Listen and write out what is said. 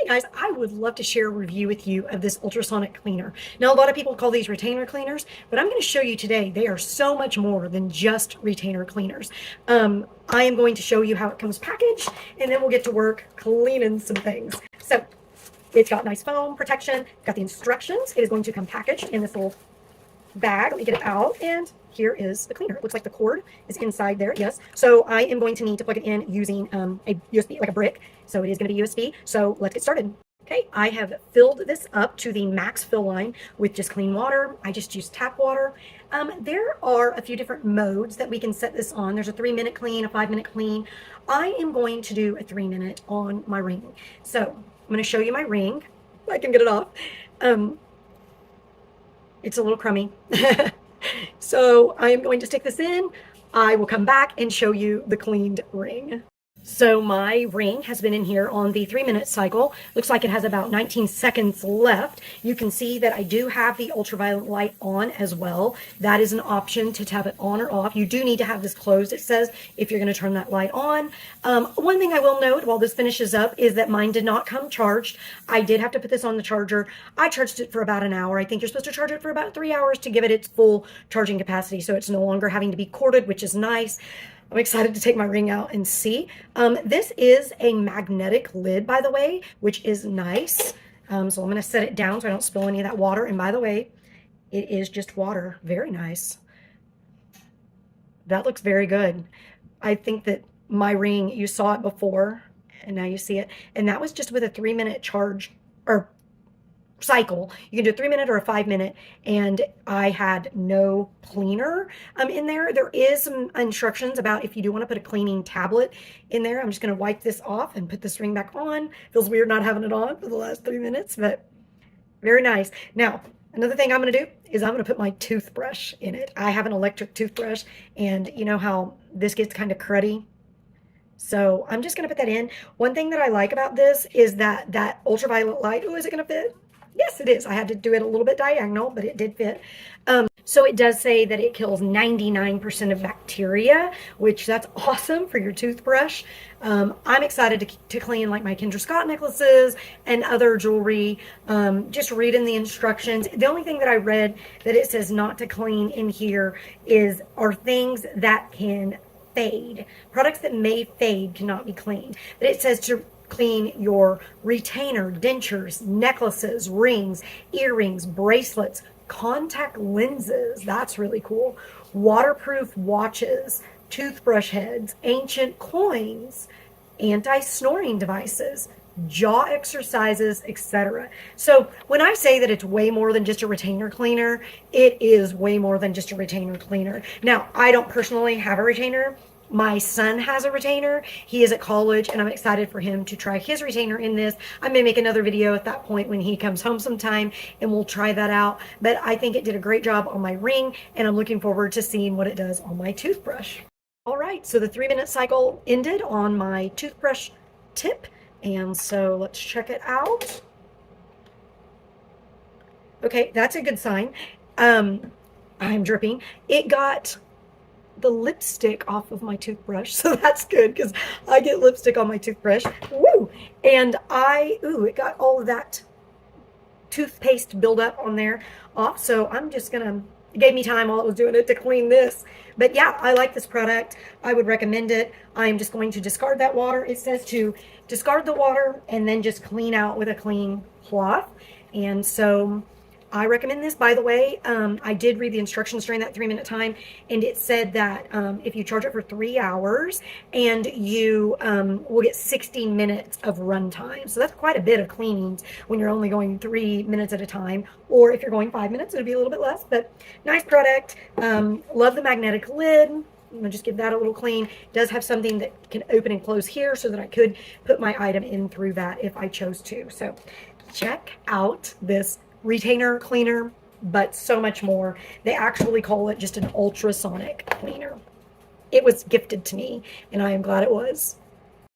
Guys, I would love to share a review with you of this ultrasonic cleaner. Now, a lot of people call these retainer cleaners, but I'm going to show you today they are so much more than just retainer cleaners. I am going to show you how it comes packaged, and then we'll get to work cleaning some things. So it's got nice foam protection, got the instructions. It is going to come packaged in this little bag. Let me get it out, and here is the cleaner. It looks like the cord is inside there. Yes. So I am going to need to plug it in using a USB, like a brick. So it is going to be USB. So let's get started. Okay, I have filled this up to the max fill line with just clean water. I just use tap water. There are a few different modes that we can set this on. There's a 3-minute clean, a 5-minute clean. I am going to do a 3-minute on my ring. So I'm going to show you my ring. I can get it off. It's a little crummy. So I am going to stick this in. I will come back and show you the cleaned ring. So my ring has been in here on the 3-minute cycle. Looks like it has about 19 seconds left. You can see that I do have the ultraviolet light on as well. That is an option to tap it on or off. You do need to have this closed, it says, if you're going to turn that light on. One thing I will note while this finishes up is that mine did not come charged. I did have to put this on the charger. I charged it for about an hour. I think you're supposed to charge it for about 3 hours to give it its full charging capacity, so it's no longer having to be corded, which is nice. I'm excited to take my ring out and see. This is a magnetic lid, by the way, which is nice. So I'm going to set it down so I don't spill any of that water. And by the way, it is just water. Very nice. That looks very good. I think that my ring, you saw it before, and now you see it. And that was just with a 3-minute charge, or cycle. You can do a 3-minute or a 5-minute, and I had no cleaner in there. There is some instructions about if you do want to put a cleaning tablet in there. I'm just going to wipe this off and put this ring back on. Feels weird not having it on for the last 3 minutes, but very nice. Now, another thing I'm going to do is I'm going to put my toothbrush in it. I have an electric toothbrush, and you know how this gets kind of cruddy. So I'm just going to put that in. One thing that I like about this is that ultraviolet light. Oh, is it going to fit? Yes, it is. I had to do it a little bit diagonal, but it did fit. So it does say that it kills 99% of bacteria, which that's awesome for your toothbrush. I'm excited to clean like my Kendra Scott necklaces and other jewelry. Just reading the instructions. The only thing that I read that it says not to clean in here are things that can fade. Products that may fade cannot be cleaned. But it says to clean your retainer, dentures, necklaces, rings, earrings, bracelets, contact lenses. That's really cool. Waterproof watches, toothbrush heads, ancient coins, anti-snoring devices, jaw exercises, etc. So when I say that it's way more than just a retainer cleaner, it is way more than just a retainer cleaner. Now, I don't personally have a retainer. My son has a retainer. He is at college, and I'm excited for him to try his retainer in this. I may make another video at that point when he comes home sometime, and we'll try that out. But I think it did a great job on my ring, and I'm looking forward to seeing what it does on my toothbrush. All right, so the 3-minute cycle ended on my toothbrush tip, and so let's check it out. Okay, that's a good sign. I'm dripping. It got the lipstick off of my toothbrush, so that's good because I get lipstick on my toothbrush. Woo! And it got all of that toothpaste buildup on there off, so I'm just gonna, it gave me time while I was doing it to clean this. But yeah, I like this product. I would recommend it. I'm just going to discard that water. It says to discard the water and then just clean out with a clean cloth. And so I recommend this. By the way, I did read the instructions during that 3-minute time, and it said that if you charge it for 3 hours, and you will get 60 minutes of run time. So that's quite a bit of cleanings when you're only going 3 minutes at a time. Or if you're going 5 minutes, it'll be a little bit less. But nice product. Love the magnetic lid. I'm gonna just give that a little clean. It does have something that can open and close here so that I could put my item in through that if I chose to. So check out this retainer cleaner, but so much more. They actually call it just an ultrasonic cleaner. It was gifted to me, and I am glad it was.